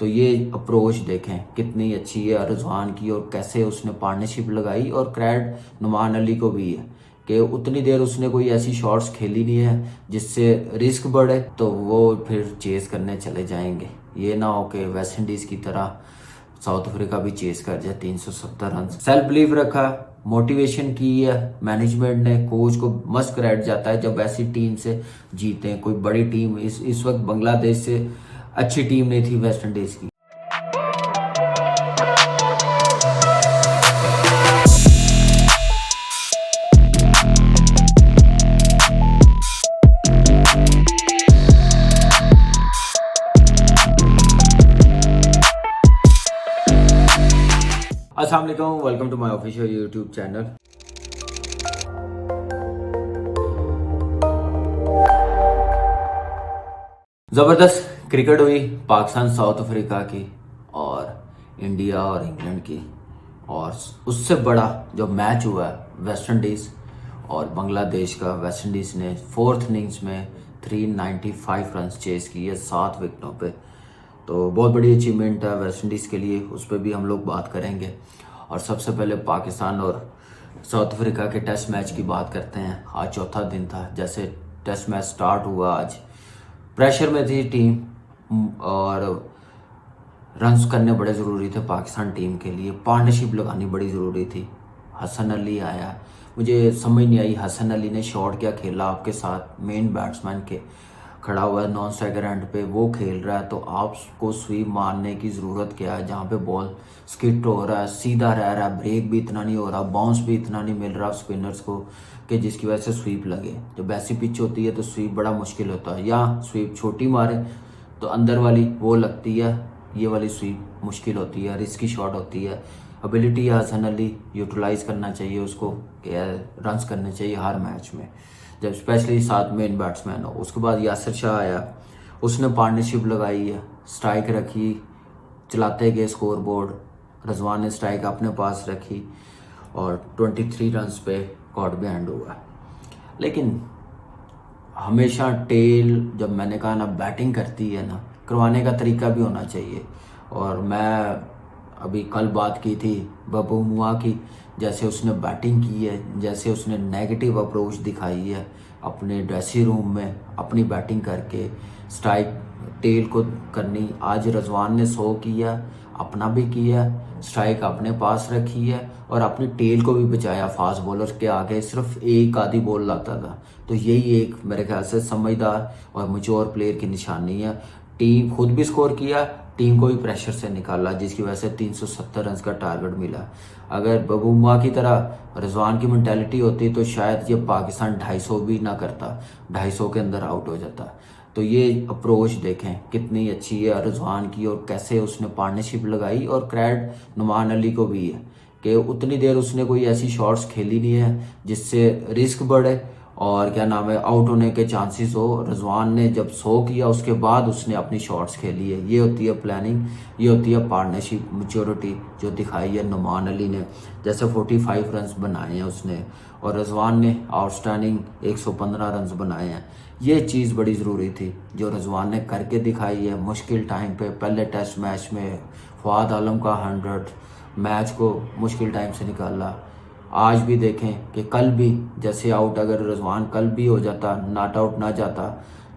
तो ये अप्रोच देखें कितनी अच्छी है रिजवान की, और कैसे उसने पार्टनरशिप लगाई। और क्रेडिट नुमान अली को भी है कि उतनी देर उसने कोई ऐसी शॉट्स खेली नहीं है जिससे रिस्क बढ़े तो वो फिर चेस करने चले जाएंगे। ये ना हो कि वेस्ट इंडीज़ की तरह साउथ अफ्रीका भी चेस कर जाए 370 रन। सेल्फ बिलीव रखा, मोटिवेशन की है मैनेजमेंट ने, कोच को मस्त क्रेडिट जाता है जब ऐसी टीम से जीते हैं। कोई बड़ी टीम इस वक्त बांग्लादेश से अच्छी टीम नहीं थी वेस्ट इंडीज़ की। अस्सलाम वालेकुम, welcome to my official YouTube channel. ज़बरदस्त क्रिकेट हुई पाकिस्तान साउथ अफ्रीका की और इंडिया और इंग्लैंड की, और उससे बड़ा जो मैच हुआ है वेस्ट इंडीज़ और बांग्लादेश का। वेस्ट इंडीज़ ने फोर्थ इनिंग्स में 395 रन चेस किए 7 विकेटों पे, तो बहुत बड़ी अचीवमेंट है वेस्ट इंडीज़ के लिए, उस पर भी हम लोग बात करेंगे। और सबसे पहले पाकिस्तान और साउथ अफ्रीका के टेस्ट मैच की बात करते हैं। आज चौथा दिन था जैसे टेस्ट मैच स्टार्ट हुआ। आज प्रेशर में थी टीम और रन्स करने बड़े ज़रूरी थे पाकिस्तान टीम के लिए, पार्टनरशिप लगानी बड़ी ज़रूरी थी। हसन अली आया, मुझे समझ नहीं आई हसन अली ने शॉट क्या खेला आपके साथ, मेन बैट्समैन के खड़ा हुआ है नॉन स्ट्राइकर एंड पे, वो खेल रहा है तो आपको स्वीप मारने की ज़रूरत क्या है। जहाँ पे बॉल स्किट हो रहा है, सीधा रह रहा है, ब्रेक भी इतना नहीं हो रहा, बाउंस भी इतना नहीं मिल रहा स्पिनर्स को कि जिसकी वजह से स्वीप लगे। जब ऐसी पिच होती है तो स्वीप बड़ा मुश्किल होता है, या स्वीप छोटी मारे तो अंदर वाली वो लगती है, ये वाली स्वीप मुश्किल होती है, रिस्की शॉट होती है। एबिलिटी है हसन अली, यूटिलाइज़ करना चाहिए उसको कि रन्स करने चाहिए हर मैच में, जब स्पेशली साथ मेन बैट्समैन हो। उसके बाद यासिर शाह आया, उसने पार्टनरशिप लगाई है, स्ट्राइक रखी, चलाते गए स्कोर बोर्ड। रिजवान ने स्ट्राइक अपने पास रखी और 23 रन्स पे कॉट बिहाइंड हुआ। लेकिन हमेशा टेल, जब मैंने कहा ना बैटिंग करती है ना, करवाने का तरीका भी होना चाहिए। और मैं अभी कल बात की थी बबूमुआ की, जैसे उसने बैटिंग की है, जैसे उसने नेगेटिव अप्रोच दिखाई है अपने ड्रेसिंग रूम में अपनी बैटिंग करके स्ट्राइक टेल को करनी। आज रिजवान ने 100 किया, अपना भी किया, स्ट्राइक अपने पास रखी है और अपनी टेल को भी बचाया। फास्ट बॉलर के आगे सिर्फ एक आधी बॉल लाता था, तो यही एक मेरे ख्याल से समझदार और मैच्योर प्लेयर की निशानी है। टीम खुद भी स्कोर किया, टीम को भी प्रेशर से निकाला, जिसकी वजह से 370 रन का टारगेट मिला। अगर बबूमा की तरह रिजवान की मेंटालिटी होती तो शायद ये पाकिस्तान 250 भी ना करता, 250 के अंदर आउट हो जाता। तो ये अप्रोच देखें कितनी अच्छी है रिजवान की, और कैसे उसने पार्टनरशिप लगाई। और क्रेडिट नुमान अली को भी है कि उतनी देर उसने कोई ऐसी शॉट्स खेली नहीं है जिससे रिस्क बढ़े और क्या नाम है आउट होने के चांसेस हो। रिजवान ने जब 100 किया उसके बाद उसने अपनी शॉट्स खेली है। ये होती है प्लानिंग, ये होती है पार्टनरशिप, मैच्योरिटी जो दिखाई है नुमान अली ने। जैसे 45 रन्स बनाए हैं उसने और रिजवान ने आउटस्टैंडिंग 115 रन्स बनाए हैं। ये चीज़ बड़ी ज़रूरी थी जो रिजवान ने करके दिखाई है मुश्किल टाइम पे। पहले टेस्ट मैच में फवाद आलम का 100 मैच को मुश्किल टाइम से निकाला। आज भी देखें कि कल भी जैसे आउट, अगर रिजवान कल भी हो जाता, नॉट आउट ना जाता,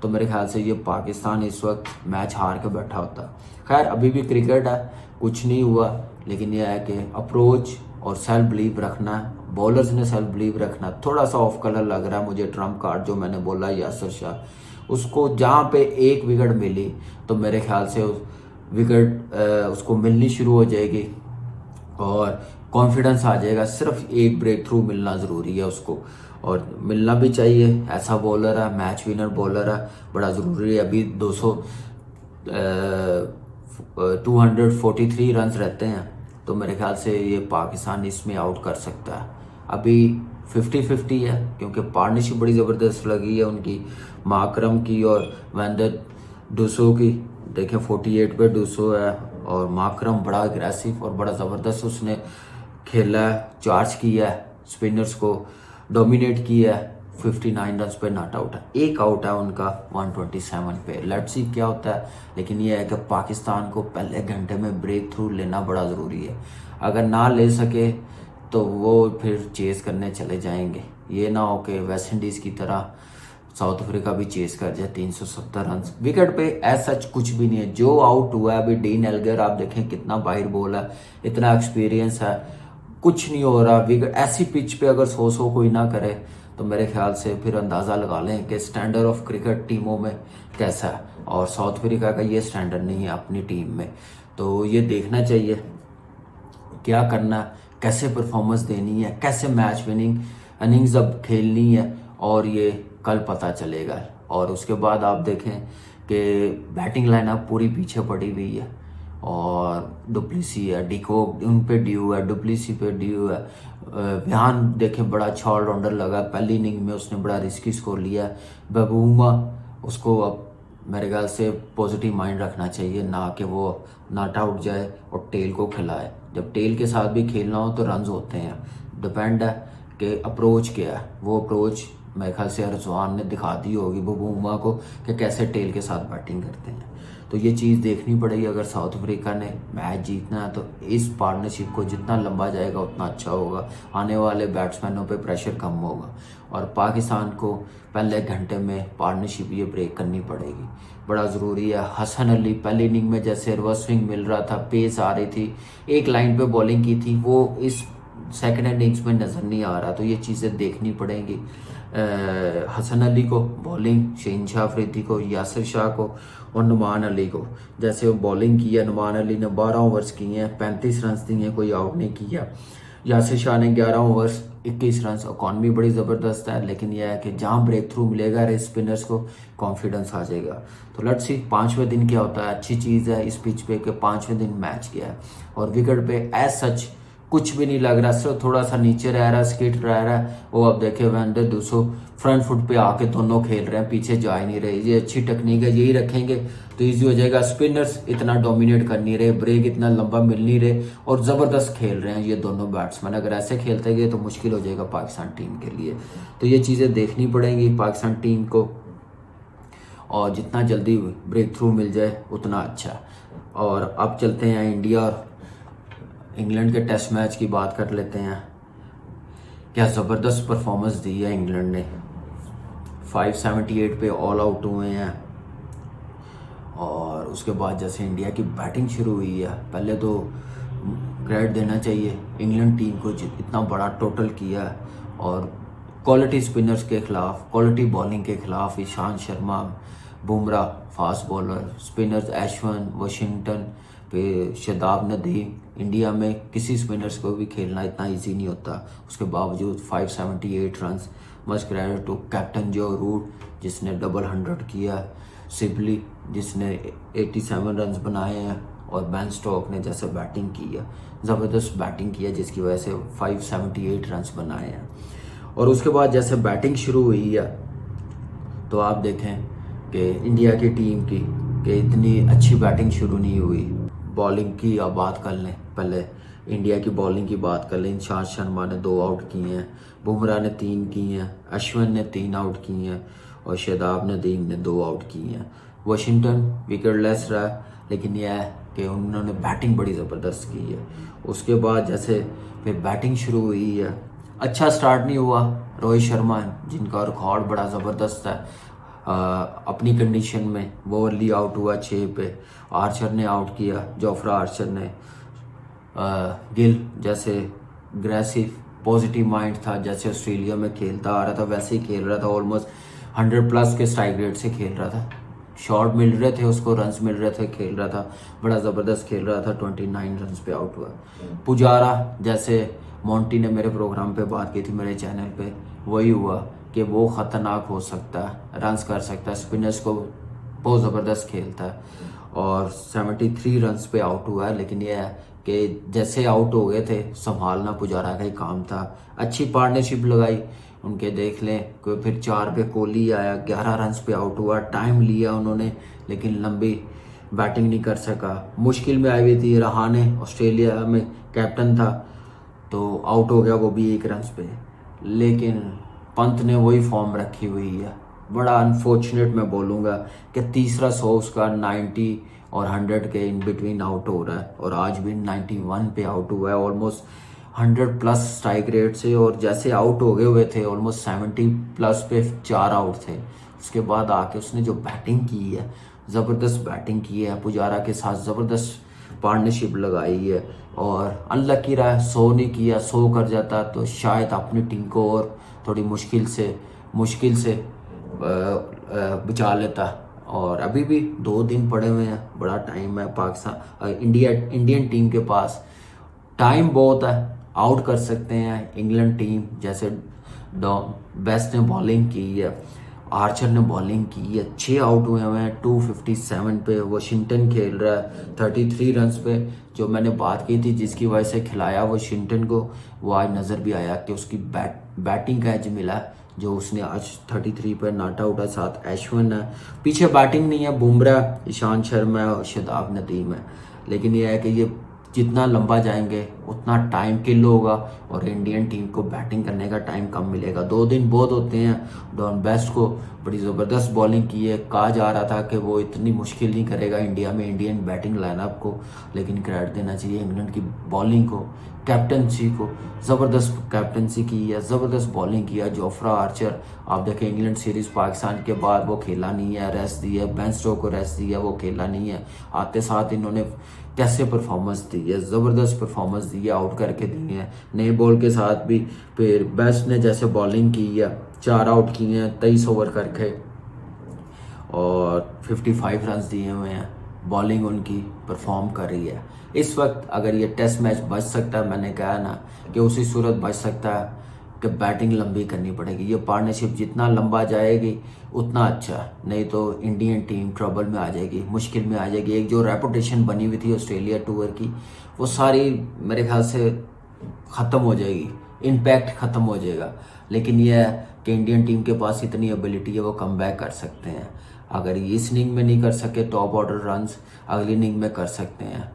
तो मेरे ख्याल से ये पाकिस्तान इस वक्त मैच हार के बैठा होता। खैर अभी भी क्रिकेट है, कुछ नहीं हुआ, लेकिन यह है कि अप्रोच और सेल्फ बिलीव रखना, बॉलर्स ने सेल्फ बिलीव रखना। थोड़ा सा ऑफ कलर लग रहा है मुझे ट्रम्प कार्ड जो मैंने बोला यासिर शाह, उसको जहाँ पे एक विकेट मिली तो मेरे ख्याल से विकेट उसको मिलनी शुरू हो जाएगी और कॉन्फिडेंस आ जाएगा। सिर्फ एक ब्रेक थ्रू मिलना ज़रूरी है उसको, और मिलना भी चाहिए। ऐसा बॉलर है, मैच विनर बॉलर है, बड़ा ज़रूरी है। अभी 243 रन रहते हैं, तो मेरे ख्याल से ये पाकिस्तान इसमें आउट कर सकता है। अभी 50-50 है क्योंकि पार्टनरशिप बड़ी ज़बरदस्त लगी है उनकी, माकरम की और वेंदर डूसो की। देखें 48 पे डूसो है और माकरम बड़ा अग्रेसिव और बड़ा ज़बरदस्त उसने खेला है, चार्ज किया है, स्पिनर्स को डोमिनेट किया है। 259 रन पे नॉट आउट है, एक आउट है उनका 127 पे। लेट्स सी क्या होता है। लेकिन ये है कि पाकिस्तान को पहले घंटे में ब्रेक थ्रू लेना बड़ा ज़रूरी है। अगर ना ले सके तो वो फिर चेस करने चले जाएंगे। ये ना हो कि वेस्ट इंडीज़ की तरह साउथ अफ्रीका भी चेस कर जाए 370 रन। विकेट पे एज सच कुछ भी नहीं है। जो आउट हुआ है अभी डीन एल्गर, आप देखें कितना बाहर बॉल है, इतना एक्सपीरियंस है, कुछ नहीं हो रहा। विकेट ऐसी पिच पे अगर 100 कोई ना करे तो मेरे ख्याल से फिर अंदाज़ा लगा लें कि स्टैंडर्ड ऑफ क्रिकेट टीमों में कैसा है। और साउथ अफ्रीका का ये स्टैंडर्ड नहीं है अपनी टीम में। तो ये देखना चाहिए क्या करना, कैसे परफॉर्मेंस देनी है, कैसे मैच विनिंग इनिंग्स अब खेलनी है, और ये कल पता चलेगा। और उसके बाद आप देखें कि बैटिंग लाइनअप पूरी पीछे पड़ी हुई है, और डुप्लेसी है, डिकॉक उन पे ड्यू है, डुप्लेसी पे ड्यू है। ध्यान देखें बड़ा अच्छा ऑलराउंडर लगा, पहली इनिंग में उसने बड़ा रिस्की स्कोर लिया है। बबूमा, उसको अब मेरे ख्याल से पॉजिटिव माइंड रखना चाहिए, ना कि वो नॉट आउट जाए और टेल को खिलाए। जब टेल के साथ भी खेलना हो तो रन्स होते हैं, डिपेंड है कि अप्रोच क्या है। वो अप्रोच मेरे ख्याल से रिजवान ने दिखा दी होगी बबूमा को कि कैसे टेल के साथ बैटिंग करते हैं। तो ये चीज़ देखनी पड़ेगी। अगर साउथ अफ्रीका ने मैच जीतना है तो इस पार्टनरशिप को जितना लंबा जाएगा उतना अच्छा होगा, आने वाले बैट्समैनों पे प्रेशर कम होगा। और पाकिस्तान को पहले घंटे में पार्टनरशिप ये ब्रेक करनी पड़ेगी, बड़ा ज़रूरी है। हसन अली पहली इनिंग में जैसे रिवर्स स्विंग मिल रहा था, पेस आ रही थी, एक लाइन पे बॉलिंग की थी, वो इस सेकेंड इनिंग्स में नज़र नहीं आ रहा। तो ये चीज़ें देखनी पड़ेंगी। हसन अली को बॉलिंग, शहनशाह अफरीदी को, यासिर शाह को और नुमान अली को, जैसे वो बॉलिंग की है। नुमान अली ने 12 ओवर्स किए हैं, 35 रन दिए, कोई आउट नहीं किया। यासिर शाह ने 11 ओवर्स 21 रन। इकॉनमी बड़ी ज़बरदस्त है, लेकिन यह है कि जहाँ ब्रेक थ्रू मिलेगा रे स्पिनर्स को कॉन्फिडेंस आ जाएगा। तो लेट्स सी 5वें दिन क्या होता है। अच्छी चीज़ है इस पिच पे कि 5वें दिन मैच किया है, और विकेट पे एज सच कुछ भी नहीं लग रहा, सिर्फ थोड़ा सा नीचे रह रहा है, स्किट रह रहा है। वो अब देखे वनडे 200 फ्रंट फुट पे आके दोनों खेल रहे हैं, पीछे जा ही नहीं रहे। ये अच्छी टेक्निक है, यही रखेंगे तो इजी हो जाएगा। स्पिनर्स इतना डोमिनेट कर नहीं रहे, ब्रेक इतना लंबा मिल नहीं रहे, और ज़बरदस्त खेल रहे हैं ये दोनों बैट्समैन। अगर ऐसे खेलते गए तो मुश्किल हो जाएगा पाकिस्तान टीम के लिए। तो ये चीज़ें देखनी पड़ेंगी पाकिस्तान टीम को, और जितना जल्दी ब्रेक थ्रू मिल जाए उतना अच्छा। और अब चलते हैं इंडिया और इंग्लैंड के टेस्ट मैच की बात कर लेते हैं। क्या ज़बरदस्त परफॉर्मेंस दी है इंग्लैंड ने, 578 पे ऑल आउट हुए हैं। और उसके बाद जैसे इंडिया की बैटिंग शुरू हुई है, पहले तो क्रेडिट देना चाहिए इंग्लैंड टीम को, इतना बड़ा टोटल किया है। और क्वालिटी स्पिनर्स के खिलाफ, क्वालिटी बॉलिंग के खिलाफ Ishant Sharma, Bumrah fast bowler, spinners Ashwin, Washington पे शादाब नदीम। इंडिया में किसी स्पिनर्स को भी खेलना इतना इजी नहीं होता, उसके बावजूद 578 run. Must credit to captain Joe Root जिसने डबल 100 किया, सिबली जिसने 87 रन बनाए हैं, और बेन स्टोक्स ने जैसे बैटिंग की है, ज़बरदस्त बैटिंग की है, जिसकी वजह से 578 रन बनाए हैं। और उसके बाद जैसे बैटिंग शुरू हुई है तो आप देखें कि इंडिया की टीम की कि इतनी अच्छी बैटिंग शुरू नहीं हुई। बॉलिंग की अब बात कर लें, पहले इंडिया की बॉलिंग की बात कर लें। ईशांत शर्मा ने 2 आउट किए हैं, बुमराह ने 3 किए हैं, अश्विन ने 3 आउट किए हैं, और शादाब नदीम ने 2 आउट किए हैं। वाशिंगटन विकेटलेस रहा, लेकिन यह है कि उन्होंने बैटिंग बड़ी ज़बरदस्त की है। उसके बाद जैसे फिर बैटिंग शुरू हुई है, अच्छा स्टार्ट नहीं हुआ। रोहित शर्मा जिनका रिकॉर्ड बड़ा ज़बरदस्त है अपनी कंडीशन में, वो अर्ली आउट हुआ 6 पे। आर्चर ने आउट किया, जोफ्रा आर्चर ने। गिल जैसे ग्रेसिव पॉजिटिव माइंड था, जैसे ऑस्ट्रेलिया में खेलता आ रहा था वैसे ही खेल रहा था, ऑलमोस्ट 100+ के स्ट्राइक रेट से खेल रहा था, शॉट मिल रहे थे उसको, रन्स मिल रहे थे, खेल रहा था, बड़ा ज़बरदस्त खेल रहा था। 29 रन पे आउट हुआ। पुजारा जैसे मोंटी ने मेरे प्रोग्राम पे बात की थी मेरे चैनल पे, वही हुआ कि वो ख़तरनाक हो सकता है, रन्स कर सकता है, स्पिनर्स को बहुत ज़बरदस्त खेलता है। और 73 रन्स पे आउट हुआ है, लेकिन यह है कि जैसे आउट हो गए थे संभालना पुजारा का ही काम था। अच्छी पार्टनरशिप लगाई उनके, देख लें कि फिर 4 पे कोहली आया, 11 रन्स पे आउट हुआ। टाइम लिया उन्होंने, लेकिन लंबी बैटिंग नहीं कर सका, मुश्किल में आई हुई थी। रहाणे ऑस्ट्रेलिया में कैप्टन था तो आउट हो गया, वो भी 1 रन पे। लेकिन पंत ने वही फॉर्म रखी हुई है। बड़ा अनफॉर्चुनेट मैं बोलूँगा कि तीसरा 100 उसका 90 और 100 के इन बिटवीन आउट हो रहा है, और आज भी 91 पे आउट हुआ है ऑलमोस्ट 100 प्लस स्ट्राइक रेट से। और जैसे आउट हो गए हुए थे ऑलमोस्ट 70 प्लस पे 4 आउट थे, उसके बाद आके उसने जो बैटिंग की है, ज़बरदस्त बैटिंग की है, पुजारा के साथ ज़बरदस्त पार्टनरशिप लगाई है। और अनलकी रहा है, 100 नहीं किया, 100 कर जाता तो शायद अपनी टीम को और थोड़ी मुश्किल से बचा लेता। और अभी भी 2 दिन पड़े हुए हैं, बड़ा टाइम है पाकिस्तान इंडियन टीम के पास, टाइम बहुत है, आउट कर सकते हैं इंग्लैंड टीम। जैसे बेस्ट ने बॉलिंग की है, आर्चर ने बॉलिंग की है, 6 आउट हुए हैं 257 पे। वाशिंगटन खेल रहा है 33 रन्स पे, जो मैंने बात की थी जिसकी वजह से खिलाया वाशिंगटन को, वो आज नज़र भी आया कि उसकी बैटिंग का एज मिला, जो उसने आज 33 पर नॉट आउट है। साथ एशवन है, पीछे बैटिंग नहीं है, बुमराह, ईशांत शर्मा और शादाब नदीम है। लेकिन ये है कि ये जितना लंबा जाएंगे उतना टाइम किल होगा और इंडियन टीम को बैटिंग करने का टाइम कम मिलेगा। 2 दिन बहुत होते हैं। डॉन बेस्ट को बड़ी ज़बरदस्त बॉलिंग की है, कहा जा रहा था कि वो इतनी मुश्किल नहीं करेगा इंडिया में इंडियन बैटिंग लाइनअप को, लेकिन क्रेडिट देना चाहिए इंग्लैंड की बॉलिंग को, कैप्टनसी को। ज़बरदस्त कैप्टनसी की है, ज़बरदस्त बॉलिंग की है। जोफ्रा आर्चर, आप देखें इंग्लैंड सीरीज़ पाकिस्तान के बाद वो खेला नहीं है, रेस्ट दी है, बेन स्टोक्स को रेस्ट दी है, वो खेला नहीं है। आते साथ इन्होंने कैसे परफॉर्मेंस दी है, ज़बरदस्त परफॉर्मेंस दी है, आउट करके दी है नए बॉल के साथ भी। फिर बेस्ट ने जैसे बॉलिंग की है, 4 आउट किए हैं 23 ओवर करके और 55 रन दिए हुए हैं। बॉलिंग उनकी परफॉर्म कर रही है इस वक्त। अगर ये टेस्ट मैच बच सकता है, मैंने कहा ना कि उसी सूरत बच सकता है कि बैटिंग लंबी करनी पड़ेगी। ये पार्टनरशिप जितना लंबा जाएगी उतना अच्छा, नहीं तो इंडियन टीम ट्रबल में आ जाएगी, मुश्किल में आ जाएगी। एक जो रेपुटेशन बनी हुई थी ऑस्ट्रेलिया टूर की, वो सारी मेरे ख्याल से ख़त्म हो जाएगी, इम्पैक्ट ख़त्म हो जाएगा। लेकिन यह है कि इंडियन टीम के पास इतनी एबिलिटी है, वो कम बैक कर सकते हैं। अगर इस इनिंग में नहीं कर सके टॉप ऑर्डर रन्स अगली इनिंग में कर सकते हैं।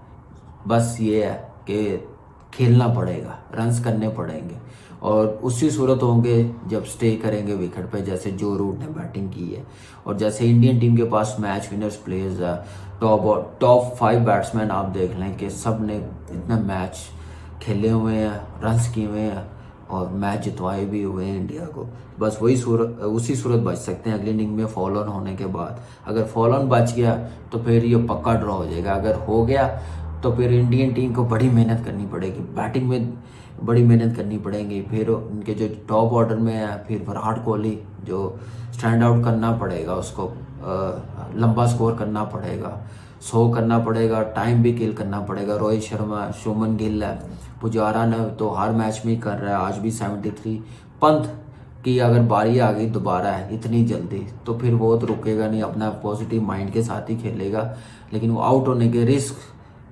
बस ये है कि खेलना पड़ेगा, रन्स करने पड़ेंगे और उसी सूरत होंगे जब स्टे करेंगे विकेट पे, जैसे जो रूट ने बैटिंग की है। और जैसे इंडियन टीम के पास मैच विनर्स प्लेयर्स है, टॉप 5 बैट्समैन आप देख लें कि सब ने इतना मैच खेले हुए हैं, रन्स किए हुए हैं और मैच जितवाए भी हुए हैं इंडिया को। बस उसी सूरत बच सकते हैं अगली इनिंग में फॉल ऑन होने के बाद। अगर फॉल ऑन बच गया तो फिर ये पक्का ड्रॉ हो जाएगा। अगर हो गया तो फिर इंडियन टीम को बड़ी मेहनत करनी पड़ेगी, बैटिंग में बड़ी मेहनत करनी पड़ेगी। फिर उनके जो टॉप ऑर्डर में है, फिर विराट कोहली जो स्टैंड आउट करना पड़ेगा, उसको लंबा स्कोर करना पड़ेगा, 100 करना पड़ेगा, टाइम भी किल करना पड़ेगा। रोहित शर्मा, शुभमन गिल है, पुजारा ने तो हर मैच में ही कर रहा है, आज भी 73। पंत की अगर बारी आ गई दोबारा है इतनी जल्दी तो फिर वो तो रुकेगा नहीं, अपना पॉजिटिव माइंड के साथ ही खेलेगा, लेकिन वो आउट होने के रिस्क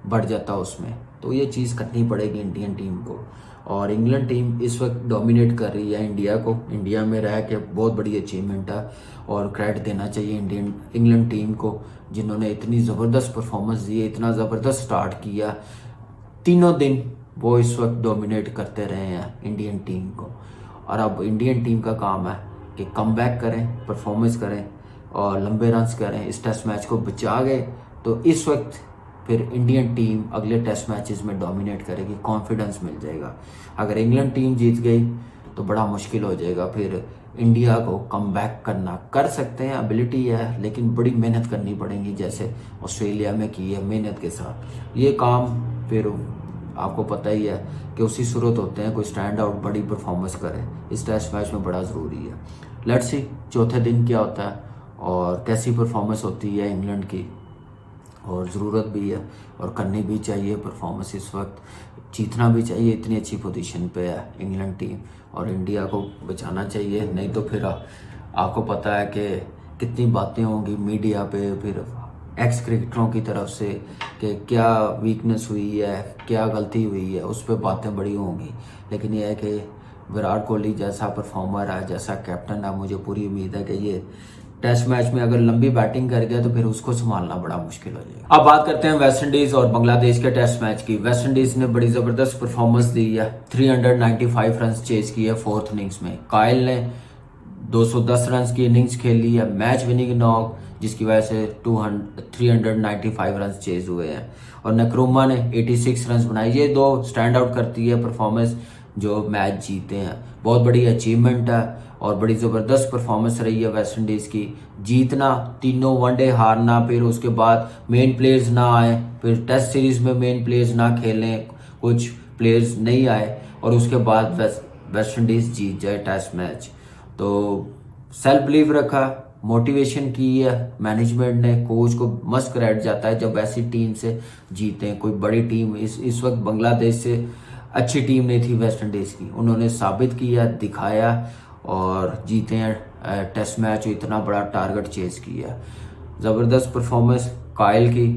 बढ़ जाता है उसमें। तो ये चीज़ करनी पड़ेगी इंडियन टीम को। और इंग्लैंड टीम इस वक्त डोमिनेट कर रही है इंडिया को, इंडिया में रह के बहुत बड़ी अचीवमेंट है और क्रेडिट देना चाहिए इंग्लैंड टीम को, जिन्होंने इतनी ज़बरदस्त परफॉर्मेंस दी है, इतना ज़बरदस्त स्टार्ट किया। 3 दिन वो इस वक्त डोमिनेट करते रहे हैं इंडियन टीम को। और अब इंडियन टीम का काम है कि कम बैक करें, परफॉर्मेंस करें और लंबे रन्स करें। इस टेस्ट मैच को बचा गए तो इस वक्त फिर इंडियन टीम अगले टेस्ट मैचेस में डोमिनेट करेगी, कॉन्फिडेंस मिल जाएगा। अगर इंग्लैंड टीम जीत गई तो बड़ा मुश्किल हो जाएगा, फिर इंडिया को कम बैक करना कर सकते हैं, एबिलिटी है, लेकिन बड़ी मेहनत करनी पड़ेगी जैसे ऑस्ट्रेलिया में की है मेहनत के साथ। ये काम फिर आपको पता ही है कि उसी सूरत होते हैं कोई स्टैंड आउट बड़ी परफॉर्मेंस करे, इस टेस्ट मैच में बड़ा ज़रूरी है। लेट्स सी चौथे दिन क्या होता है और कैसी परफॉर्मेंस होती है इंग्लैंड की, और ज़रूरत भी है और करनी भी चाहिए परफॉर्मेंस। इस वक्त जीतना भी चाहिए, इतनी अच्छी पोजीशन पे है इंग्लैंड टीम और इंडिया को बचाना चाहिए। नहीं तो फिर आपको पता है कि कितनी बातें होंगी मीडिया पे, फिर एक्स क्रिकेटरों की तरफ से कि क्या वीकनेस हुई है, क्या गलती हुई है, उस पर बातें बड़ी होंगी। लेकिन यह है कि विराट कोहली जैसा परफॉर्मर है, जैसा कैप्टन है, मुझे पूरी उम्मीद है कि ये टेस्ट मैच में अगर लंबी बैटिंग कर गया तो फिर उसको संभालना बड़ा मुश्किल हो जाएगा। अब बात करते हैं वेस्ट इंडीज और बांग्लादेश के टेस्ट मैच की। वेस्ट इंडीज ने बड़ी ज़बरदस्त परफॉर्मेंस दी है, 395 रन चेज किए 4th इनिंग्स में। कायल ने 210 रन की इनिंग्स खेली है, मैच विनिंग नॉक, जिसकी वजह से 395 रन चेज हुए हैं। और नक्रोमा ने 86 रन बनाए। ये दो स्टैंड आउट करती है परफॉर्मेंस जो मैच जीते हैं। बहुत बड़ी अचीवमेंट है और बड़ी ज़बरदस्त परफॉर्मेंस रही है वेस्ट इंडीज़ की। जीतना, तीनों वनडे हारना, फिर उसके बाद मेन प्लेयर्स ना आए, फिर टेस्ट सीरीज में मेन प्लेयर्स ना खेलें, कुछ प्लेयर्स नहीं आए, और उसके बाद वेस्ट इंडीज़ जीत जाए टेस्ट मैच। तो सेल्फ बिलीव रखा, मोटिवेशन की है मैनेजमेंट ने, कोच को मस्त क्रेडिट जाता है जब ऐसी टेम से जीते। कोई बड़ी टीम इस वक्त बांग्लादेश से अच्छी टीम नहीं थी वेस्ट इंडीज़ की, उन्होंने साबित किया, दिखाया और जीते हैं टेस्ट मैच, इतना बड़ा टारगेट चेज किया। ज़बरदस्त परफॉर्मेंस कायल की।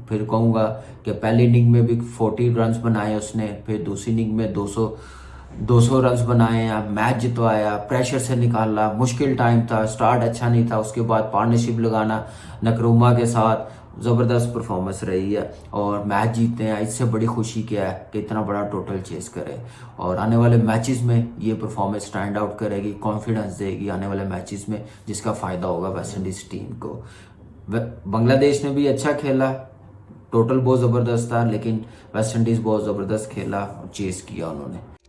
फिर कहूँगा कि पहली इनिंग में भी 40 रन्स बनाए उसने, फिर दूसरी इनिंग में 200 रन्स बनाए हैं, मैच जितवाया, प्रेशर से निकाला। मुश्किल टाइम था, स्टार्ट अच्छा नहीं था, उसके बाद पार्टनरशिप लगाना नक्रोमा के साथ, ज़बरदस्त परफॉर्मेंस रही है और मैच जीतते हैं। इससे बड़ी खुशी क्या है कि इतना बड़ा टोटल चेस करे, और आने वाले मैचेस में ये परफॉर्मेंस स्टैंड आउट करेगी, कॉन्फिडेंस देगी आने वाले मैचेस में, जिसका फ़ायदा होगा वेस्ट इंडीज़ टीम को। बांग्लादेश ने भी अच्छा खेला, टोटल बहुत ज़बरदस्त था, लेकिन वेस्ट इंडीज़ बहुत ज़बरदस्त खेला और चेस किया उन्होंने।